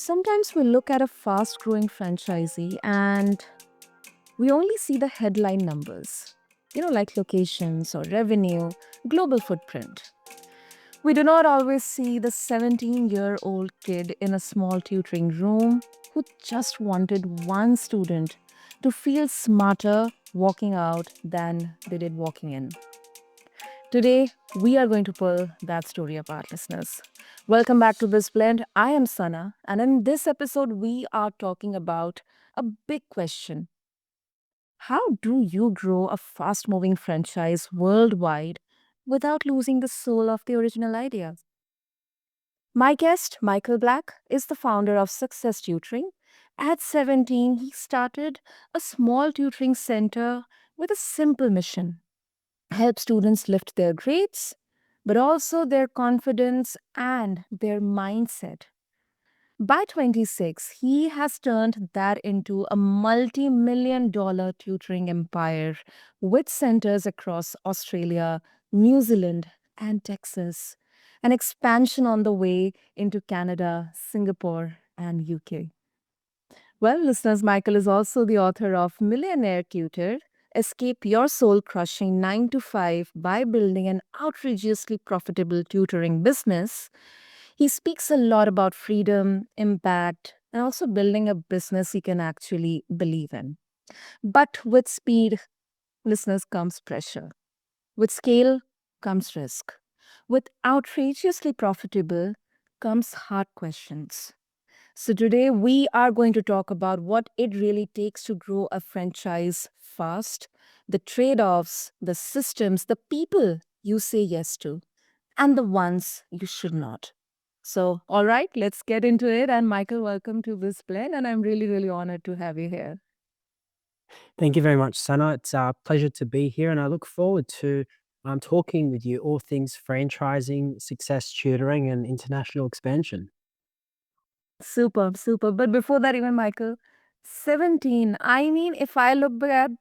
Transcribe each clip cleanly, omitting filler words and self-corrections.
Sometimes we look at a fast growing franchisee and we only see the headline numbers, like locations or revenue, global footprint. We do not always see the 17-year-old kid in a small tutoring room who just wanted one student to feel smarter walking out than they did walking in. Today, we are going to pull that story apart, listeners. Welcome back to This Blend. I am Sana, and in this episode, we are talking about a big question. How do you grow a fast moving franchise worldwide without losing the soul of the original idea? My guest, Michael Black, is the founder of Success Tutoring. At 17, he started a small tutoring center with a simple mission: help students lift their grades, but also their confidence and their mindset. By 26, he has turned that into a multi-million-dollar tutoring empire with centers across Australia, New Zealand, and Texas, an expansion on the way into Canada, Singapore, and UK. Well, listeners, Michael is also the author of Millionaire Tutor: Escape Your Soul Crushing 9 to 5 by Building an Outrageously Profitable Tutoring Business. He speaks a lot about freedom, impact, and also building a business he can actually believe in. But with speed, listeners, comes pressure. With scale comes risk. With outrageously profitable comes hard questions. So, today we are going to talk about what it really takes to grow a franchise fast, the trade offs, the systems, the people you say yes to, and the ones you should not. So, all right, let's get into it. And Michael, welcome to this blend. And I'm really, really honored to have you here. Thank you very much, Sana. It's a pleasure to be here, and I look forward to talking with you all things franchising, success tutoring, and international expansion. Superb, superb. But before that, even Michael, 17. I mean, if I look back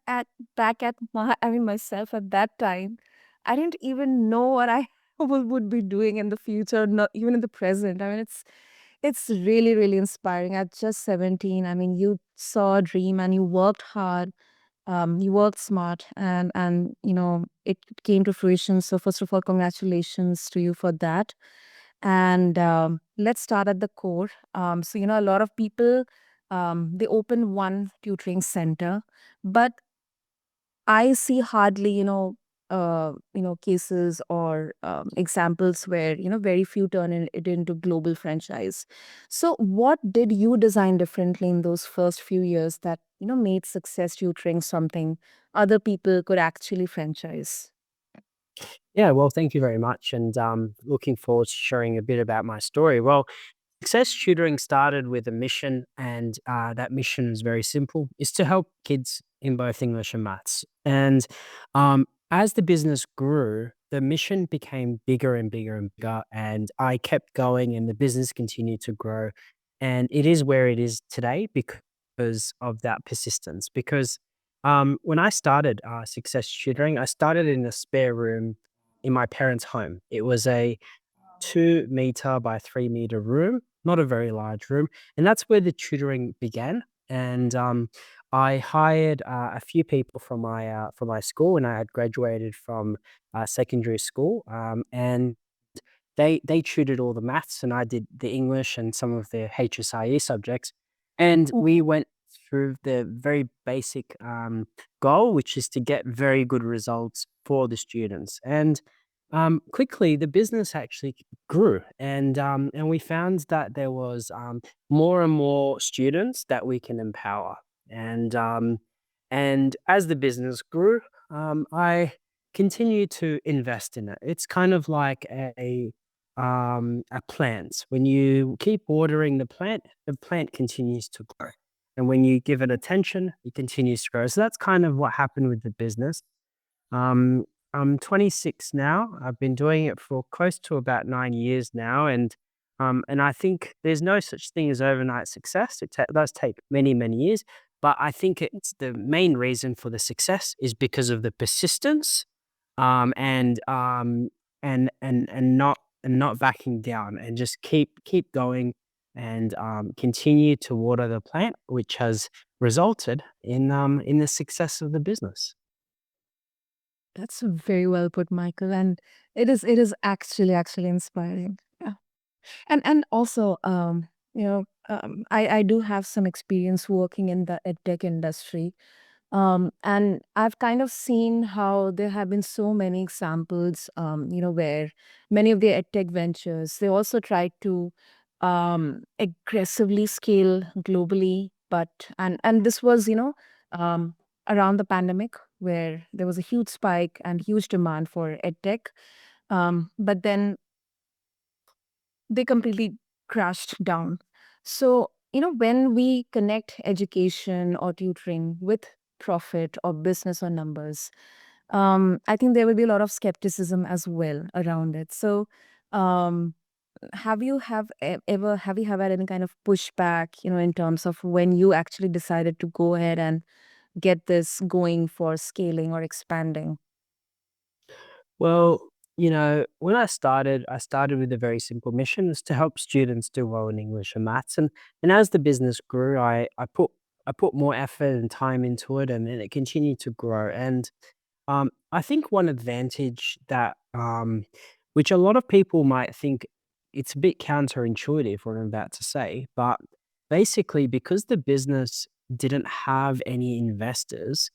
at myself at that time, I didn't even know what I would be doing in the future, not even in the present. I mean, it's really, really inspiring. At just 17, I mean, you saw a dream and you worked hard, you worked smart, and it came to fruition. So first of all, congratulations to you for that. And let's start at the core. So a lot of people, they open one tutoring center, but I see hardly cases or examples where very few turn it into global franchise. So what did you design differently in those first few years that made Success Tutoring something other people could actually franchise? Yeah, well, thank you very much, and looking forward to sharing a bit about my story. Well, Success Tutoring started with a mission, and that mission is very simple: is to help kids in both English and maths. And as the business grew, the mission became bigger and bigger and bigger, and I kept going, and the business continued to grow, and it is where it is today because of that persistence. Because when I started Success Tutoring, I started in a spare room in my parents' home. It was a 2 meter by 3 meter room, not a very large room. And that's where the tutoring began. And I hired a few people from my school when I had graduated from secondary school. And they tutored all the maths, and I did the English and some of the HSIE subjects. And we went through the very basic goal, which is to get very good results for the students. And quickly, the business actually grew, and we found that there was more and more students that we can empower. And and as the business grew, I continued to invest in it. It's kind of like a plant. When you keep watering the plant continues to grow. And when you give it attention, it continues to grow. So that's kind of what happened with the business. Um, I'm 26 now. I've been doing it for close to about 9 years now, and I think there's no such thing as overnight success. Does take many, many years, but I think it's the main reason for the success is because of the persistence, and and not backing down, and just keep going, and continue to water the plant, which has resulted in the success of the business. That's very well put, Michael, and it is actually inspiring. Yeah. And also, I do have some experience working in the edtech industry. And I've kind of seen how there have been so many examples, where many of the edtech ventures, they also tried to aggressively scale globally. And this was, um, around the pandemic where there was a huge spike and huge demand for edtech. But then they completely crashed down. So, when we connect education or tutoring with profit or business or numbers, I think there will be a lot of skepticism as well around it. So, um, have you have had any kind of pushback, in terms of when you actually decided to go ahead and get this going for scaling or expanding? Well, when I started with a very simple mission, is to help students do well in English and maths. And as the business grew, I put more effort and time into it, and then it continued to grow. And I think one advantage that which a lot of people might think it's a bit counterintuitive what I'm about to say, but basically because the business didn't have any investors,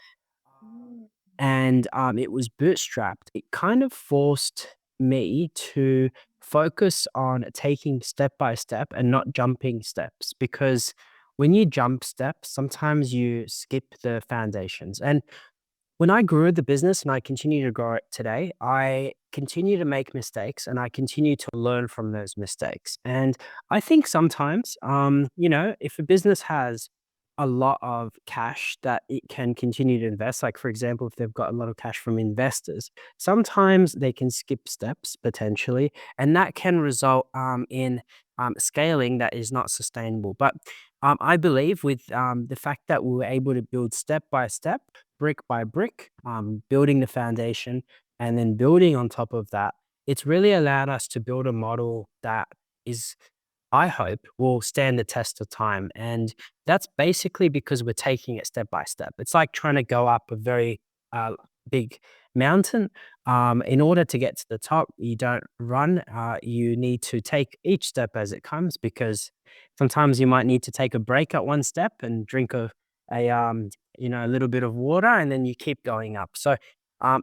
and it was bootstrapped, it kind of forced me to focus on taking step by step and not jumping steps, because when you jump steps, sometimes you skip the foundations. And when I grew the business and I continue to grow it today, I continue to make mistakes and I continue to learn from those mistakes. And I think sometimes, if a business has a lot of cash that it can continue to invest, like for example, if they've got a lot of cash from investors, sometimes they can skip steps potentially, and that can result in scaling that is not sustainable. But I believe with the fact that we were able to build step by step, brick by brick, building the foundation and then building on top of that, it's really allowed us to build a model that is, I hope, will stand the test of time. And that's basically because we're taking it step by step. It's like trying to go up a very big mountain. In order to get to the top, you don't run, you need to take each step as it comes, because sometimes you might need to take a break at one step and drink a little bit of water, and then you keep going up. So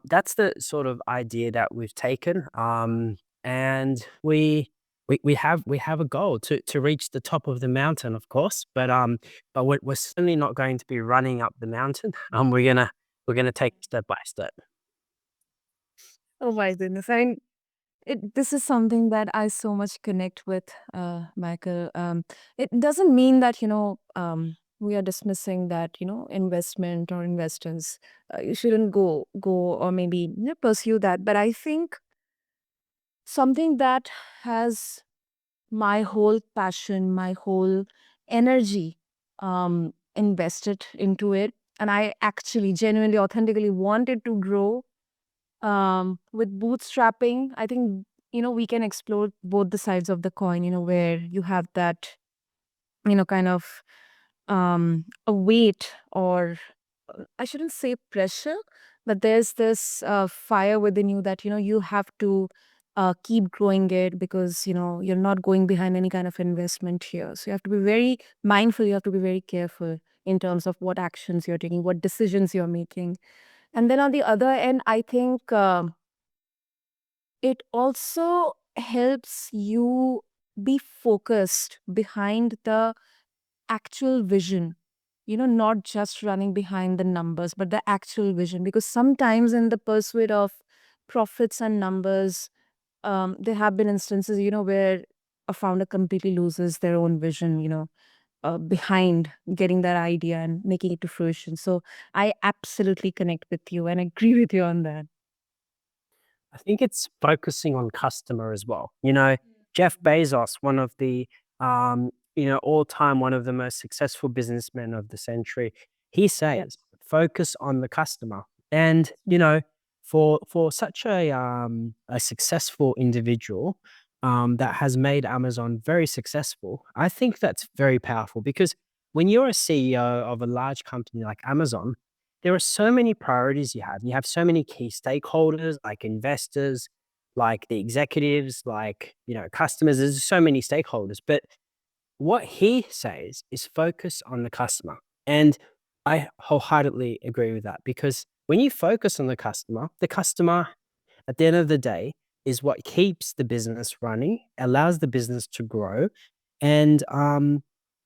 that's the sort of idea that we've taken. And we have a goal to reach the top of the mountain, of course, but we're certainly not going to be running up the mountain. We're gonna take step by step. Oh my goodness. This is something that I so much connect with, Michael. It doesn't mean that, we are dismissing that, investment or investors. You shouldn't go or maybe pursue that. But I think something that has my whole passion, my whole energy invested into it, and I actually genuinely, authentically wanted to grow with bootstrapping. I think, we can explore both the sides of the coin, where you have that, kind of a weight, or I shouldn't say pressure, but there's this fire within you that, you have to keep growing it, because, you're not going behind any kind of investment here. So you have to be very mindful, you have to be very careful in terms of what actions you're taking, what decisions you're making. And then on the other end, I think it also helps you be focused behind the actual vision, not just running behind the numbers, but the actual vision. Because sometimes in the pursuit of profits and numbers, there have been instances, where a founder completely loses their own vision, behind getting that idea and making it to fruition. So I absolutely connect with you and agree with you on that. I think it's focusing on customer as well. Jeff Bezos, one of the all-time one of the most successful businessmen of the century, he says, "Focus on the customer." And for such a successful individual, that has made Amazon very successful, I think that's very powerful because when you're a CEO of a large company like Amazon, there are so many priorities you have. You have so many key stakeholders like investors, like the executives, like, customers. There's so many stakeholders. But what he says is focus on the customer. And I wholeheartedly agree with that because when you focus on the customer at the end of the day is what keeps the business running, allows the business to grow, and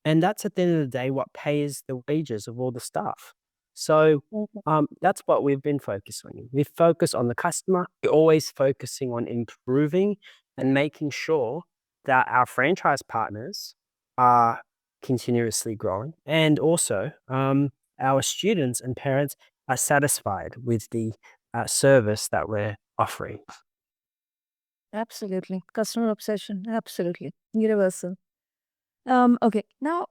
that's at the end of the day what pays the wages of all the staff. So Mhm. that's what we've been focused on. We focus on the customer. We're always focusing on improving and making sure that our franchise partners are continuously growing, and also our students and parents are satisfied with the service that we're offering. Absolutely. Customer obsession. Absolutely. Universal. Okay. Now,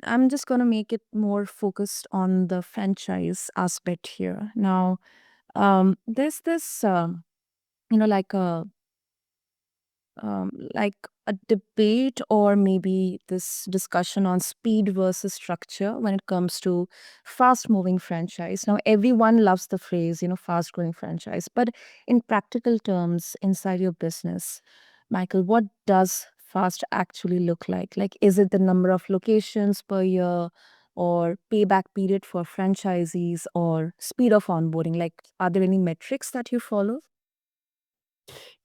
I'm just going to make it more focused on the franchise aspect here. Now, there's this, like like a debate or maybe this discussion on speed versus structure when it comes to fast moving franchise. Now, everyone loves the phrase, fast growing franchise, but in practical terms, inside your business, Michael, what does fast actually look like? Like, is it the number of locations per year? Or payback period for franchisees or speed of onboarding? Like, are there any metrics that you follow?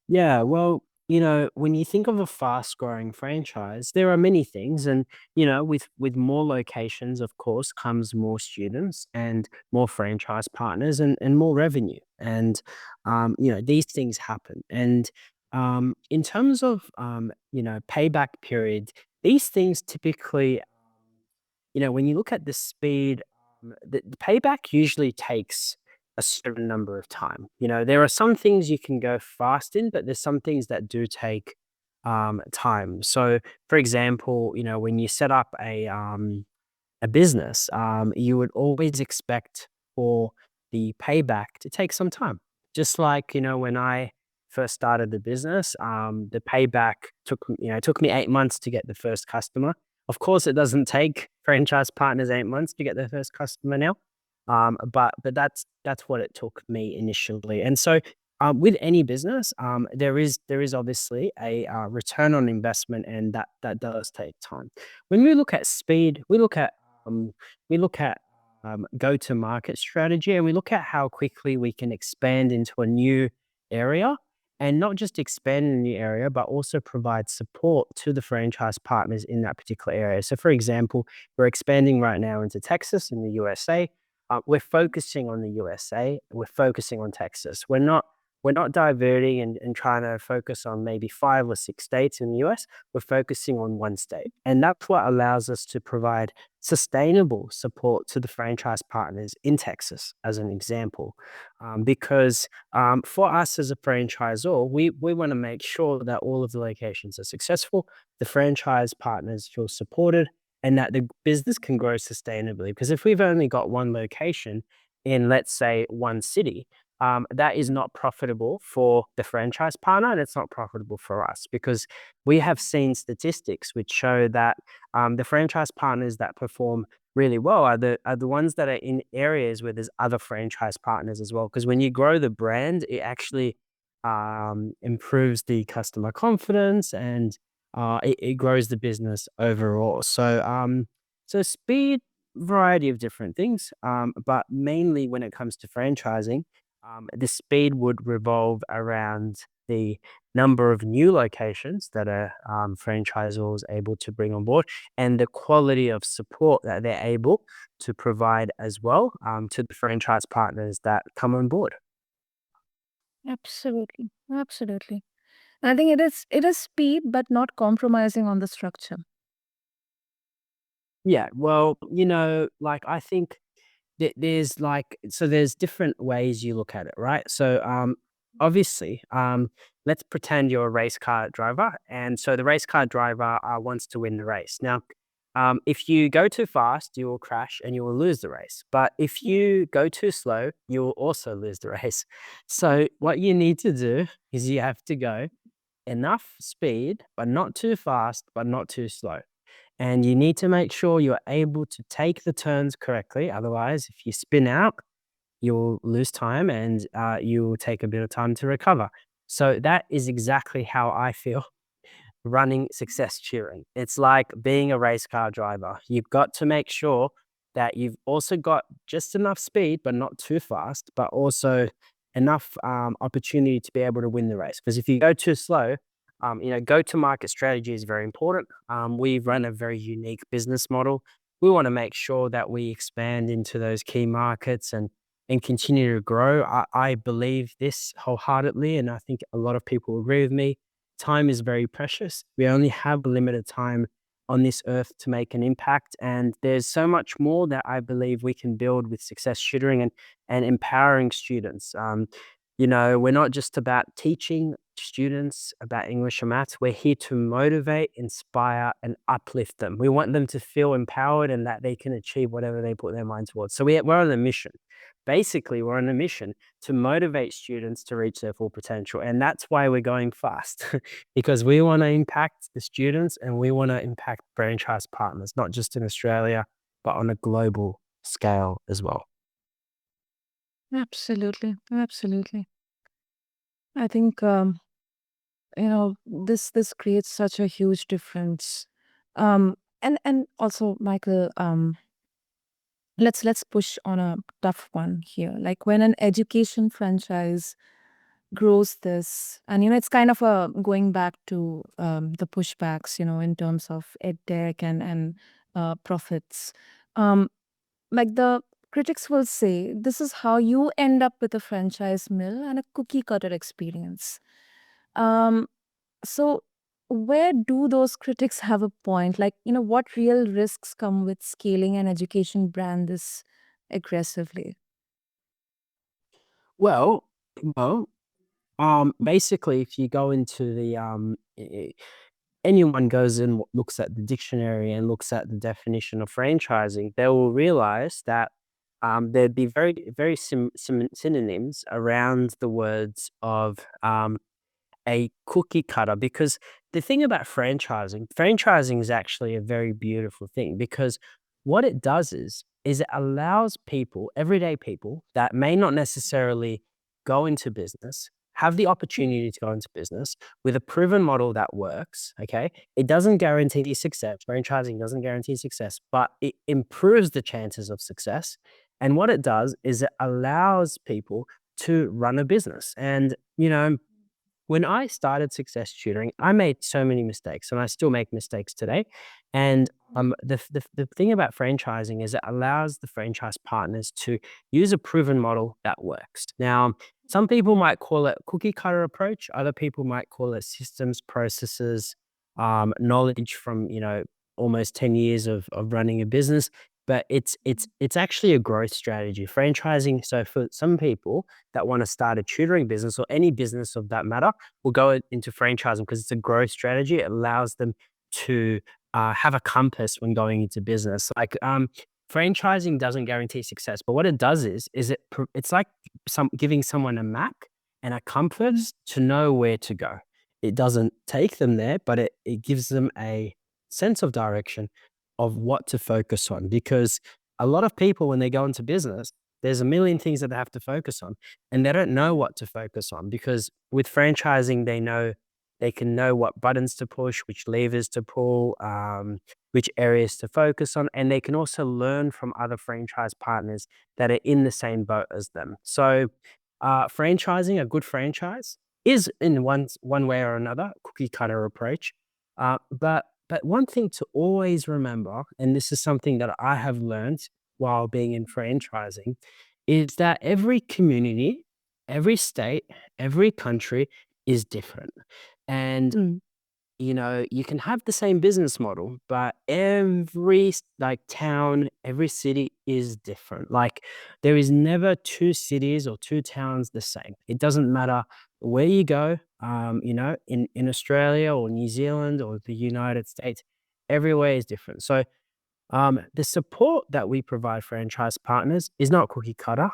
Yeah, well, when you think of a fast-growing franchise, there are many things, and with more locations, of course, comes more students and more franchise partners and more revenue, and these things happen. And in terms of payback period, these things typically when you look at the speed, the payback usually takes a certain number of time. There are some things you can go fast in, but there's some things that do take time. So, for example, when you set up a business, you would always expect for the payback to take some time. Just like, when I first started the business, the payback took me 8 months to get the first customer. Of course, it doesn't take franchise partners 8 months to get their first customer now. But that's what it took me initially. And so with any business, there is obviously a return on investment, and that does take time. When we look at speed, we look at go-to-market strategy, and we look at how quickly we can expand into a new area, and not just expand in a new area, but also provide support to the franchise partners in that particular area. So, for example, we're expanding right now into Texas in the USA. We're focusing on the USA. We're focusing on Texas. We're not diverting and trying to focus on maybe 5 or 6 states in the US. We're focusing on one state. And that's what allows us to provide sustainable support to the franchise partners in Texas, as an example. Because for us as a franchisor, we want to make sure that all of the locations are successful, the franchise partners feel supported, and that the business can grow sustainably. Because if we've only got one location in, let's say, one city, that is not profitable for the franchise partner, and it's not profitable for us because we have seen statistics which show that the franchise partners that perform really well are the ones that are in areas where there's other franchise partners as well. Because when you grow the brand, it actually improves the customer confidence, and it grows the business overall. So speed, variety of different things, but mainly when it comes to franchising, the speed would revolve around the number of new locations that a franchisor is able to bring on board, and the quality of support that they're able to provide as well to the franchise partners that come on board. Absolutely. Absolutely. I think it is speed, but not compromising on the structure. Yeah, well, like I think there's different ways you look at it, right? So, obviously, let's pretend you're a race car driver, and so the race car driver wants to win the race. Now, if you go too fast, you will crash and you will lose the race. But if you go too slow, you will also lose the race. So, what you need to do is you have to go enough speed, but not too fast, but not too slow. And you need to make sure you're able to take the turns correctly. Otherwise, if you spin out, you'll lose time and you'll take a bit of time to recover. So that is exactly how I feel running success tutoring. It's like being a race car driver. You've got to make sure that you've also got just enough speed, but not too fast, but also enough opportunity to be able to win the race. Because if you go too slow, go to market strategy is very important. We run a very unique business model. We want to make sure that we expand into those key markets and continue to grow. I believe this wholeheartedly, and I think a lot of people agree with me. Time is very precious. We only have limited time on this earth to make an impact. And there's so much more that I believe we can build with success tutoring and empowering students. We're not just about teaching students about English or maths. We're here to motivate, inspire, and uplift them. We want them to feel empowered and that they can achieve whatever they put their mind towards. So we're on a mission. Basically, we're on a mission to motivate students to reach their full potential. And that's why we're going fast because we want to impact the students and we want to impact franchise partners, not just in Australia, but on a global scale as well. Absolutely. Absolutely. I think this creates such a huge difference. And also, Michael, let's push on a tough one here. Like when an education franchise grows this, and it's kind of a going back to the pushbacks, in terms of ed tech and profits. Um, like the critics will say, this is how you end up with a franchise mill and a cookie cutter experience. Um, so where do those critics have a point? Like, what real risks come with scaling an education brand this aggressively? Well, well, basically, if you go into anyone goes and looks at the dictionary and looks at the definition of franchising, they will realize that there'd be very, very synonyms around the words of a cookie cutter because the thing about franchising is actually a very beautiful thing because what it does is it allows people, everyday people that may not necessarily go into business, have the opportunity to go into business with a proven model that works. Okay. It doesn't guarantee success. Franchising doesn't guarantee success, but it improves the chances of success. And what it does is it allows people to run a business. And, when I started Success Tutoring, I made so many mistakes, and I still make mistakes today. And the thing about franchising is it allows the franchise partners to use a proven model that works. Now, some people might call it cookie cutter approach. Other people might call it systems, processes, knowledge from almost 10 years of running a business. But it's actually a growth strategy. Franchising. So for some people that want to start a tutoring business or any business of that matter will go into franchising because it's a growth strategy. It allows them to have a compass when going into business. Like franchising doesn't guarantee success, but what it does is it's like giving someone a map and a compass to know where to go. It doesn't take them there, but it gives them a sense of direction of what to focus on. Because a lot of people, when they go into business, there's a million things that they have to focus on and they don't know what to focus on because with franchising, they can know what buttons to push, which levers to pull, which areas to focus on, and they can also learn from other franchise partners that are in the same boat as them. So, franchising, a good franchise, is in one way or another cookie cutter approach. But one thing to always remember, and this is something that I have learned while being in franchising, is that every community, every state, every country is different. And Mm. you can have the same business model, but every like town, every city is different. Like there is never two cities or two towns the same. It doesn't matter where you go, in Australia or New Zealand or the United States, everywhere is different. So The support that we provide franchise partners is not cookie cutter.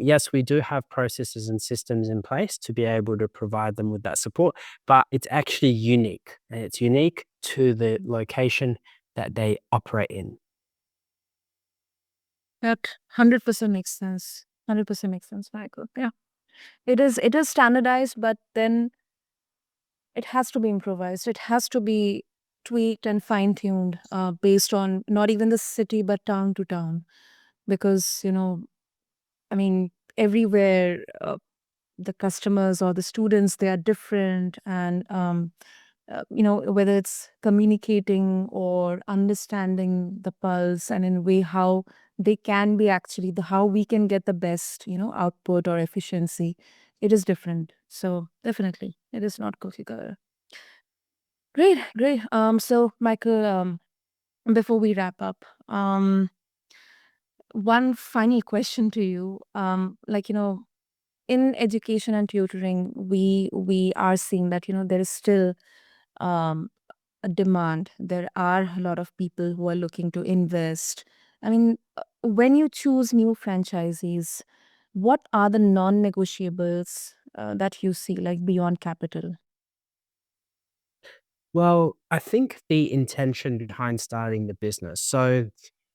Yes, we do have processes and systems in place to be able to provide them with that support, but it's actually unique, and it's unique to the location that they operate in. That 100% makes sense. 100% makes sense, Michael. Yeah. It is standardized, but then it has to be improvised. It has to be tweaked and fine-tuned based on not even the city, but town to town. Because, I mean, everywhere the customers or the students, they are different. And whether it's communicating or understanding the pulse and in a way how they can be actually the how we can get the best output or efficiency, it is different. So definitely it is not cookie cutter. Great. So Michael, before we wrap up, one final question to you. In education and tutoring, we are seeing that there is still um, a demand. There are a lot of people who are looking to invest. I mean, when you choose new franchisees, what are the non-negotiables that you see, like beyond capital? Well, I think the intention behind starting the business. So,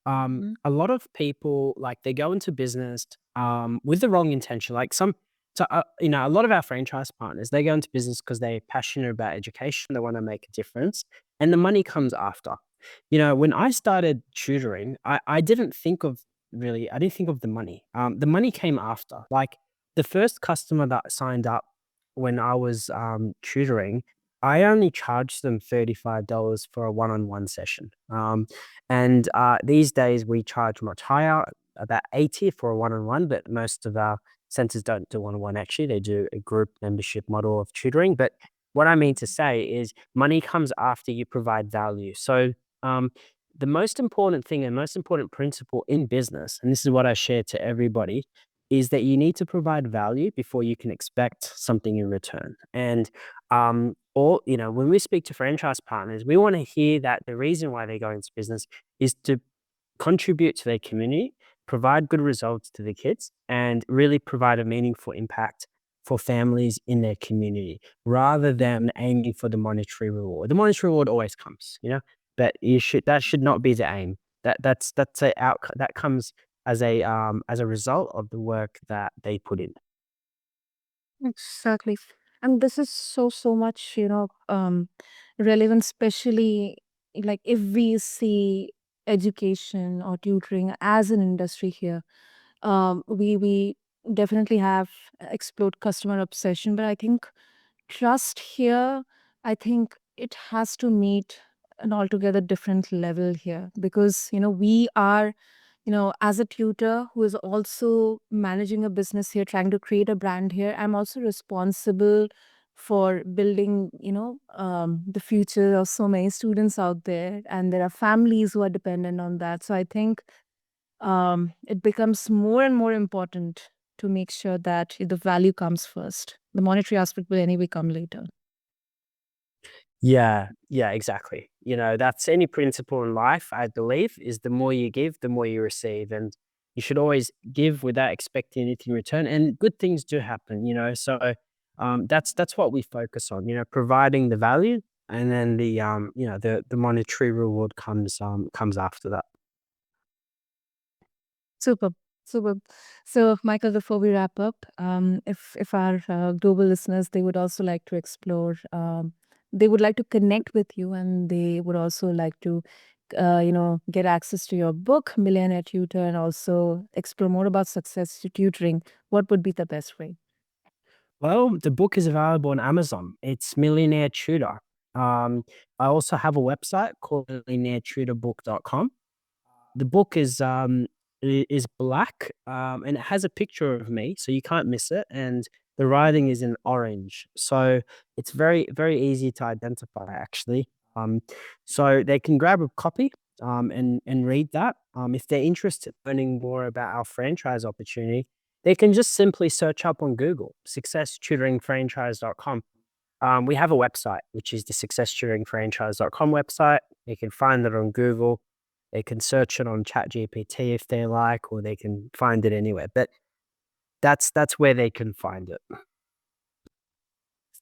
Mm. a lot of people like they go into business with the wrong intention. A lot of our franchise partners they go into business because they're passionate about education. They want to make a difference, and the money comes after. When I started tutoring, I didn't think of I didn't think of the money. The money came after. Like the first customer that signed up when I was tutoring, I only charged them $35 for a one-on-one session. And these days we charge much higher, about 80 for a one-on-one, but most of our centers don't do one-on-one actually. They do a group membership model of tutoring. But what I mean to say is money comes after you provide value. So um, the most important thing and most important principle in business, and this is what I share to everybody, is that you need to provide value before you can expect something in return. And when we speak to franchise partners, we want to hear that the reason why they go into business is to contribute to their community, provide good results to the kids, and really provide a meaningful impact for families in their community rather than aiming for the monetary reward. The monetary reward always comes, but that should not be the aim. That's a outcome that comes as a result of the work that they put in. Exactly. And this is so much, relevant, especially like if we see education or tutoring as an industry here. We definitely have explored customer obsession, but I think trust here, I think it has to meet an altogether different level here because, we are as a tutor who is also managing a business here, trying to create a brand here, I'm also responsible for building, the future of so many students out there. And there are families who are dependent on that. So I think it becomes more and more important to make sure that the value comes first. The monetary aspect will anyway come later. Yeah, exactly. That's any principle in life, I believe, is the more you give, the more you receive. And you should always give without expecting anything in return. And good things do happen. So that's what we focus on, providing the value and then the monetary reward comes after that. Super, super. So, Michael, before we wrap up, if our global listeners they would also like to explore, they would like to connect with you, and they would also like to, get access to your book, Millionaire Tutor, and also explore more about success tutoring. What would be the best way? Well, the book is available on Amazon. It's Millionaire Tutor. I also have a website called millionairetutorbook.com. The book is black, and it has a picture of me, so you can't miss it, and the writing is in orange, so it's very, very easy to identify, actually. So they can grab a copy, and read that. If they're interested in learning more about our franchise opportunity, they can just simply search up on Google, successtutoringfranchise.com. We have a website, which is the successtutoringfranchise.com website. You can find it on Google. They can search it on ChatGPT if they like, or they can find it anywhere. But that's where they can find it.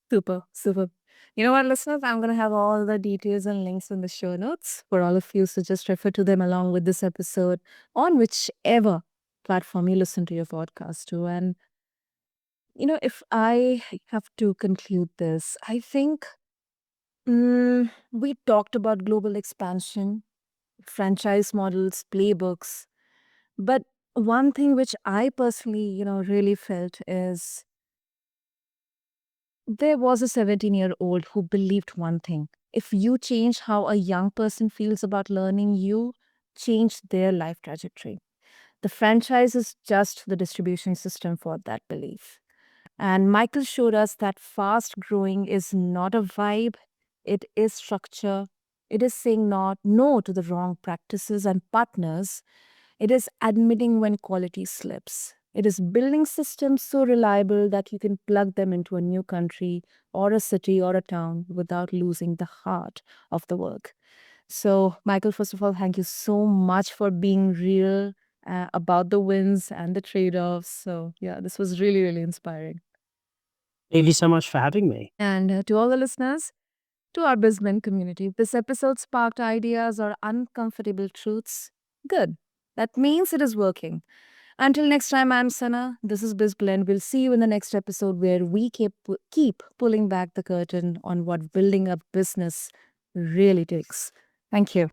Super, super. You know what, listeners? I'm going to have all the details and links in the show notes for all of you. So just refer to them along with this episode on whichever platform you listen to your podcast to. And, if I have to conclude this, I think we talked about global expansion, franchise models, playbooks. But one thing which I personally, really felt is there was a 17-year-old who believed one thing. If you change how a young person feels about learning, you change their life trajectory. The franchise is just the distribution system for that belief. And Michael showed us that fast growing is not a vibe, it is structure. It is saying not no to the wrong practices and partners. It is admitting when quality slips. It is building systems so reliable that you can plug them into a new country or a city or a town without losing the heart of the work. So, Michael, first of all, thank you so much for being real about the wins and the trade offs. So, yeah, this was really, really inspiring. Thank you so much for having me. And to all the listeners, to our Bizmen community, if this episode sparked ideas or uncomfortable truths, good. That means it is working. Until next time, I'm Sana. This is BizBlend. We'll see you in the next episode where we keep pulling back the curtain on what building a business really takes. Thank you.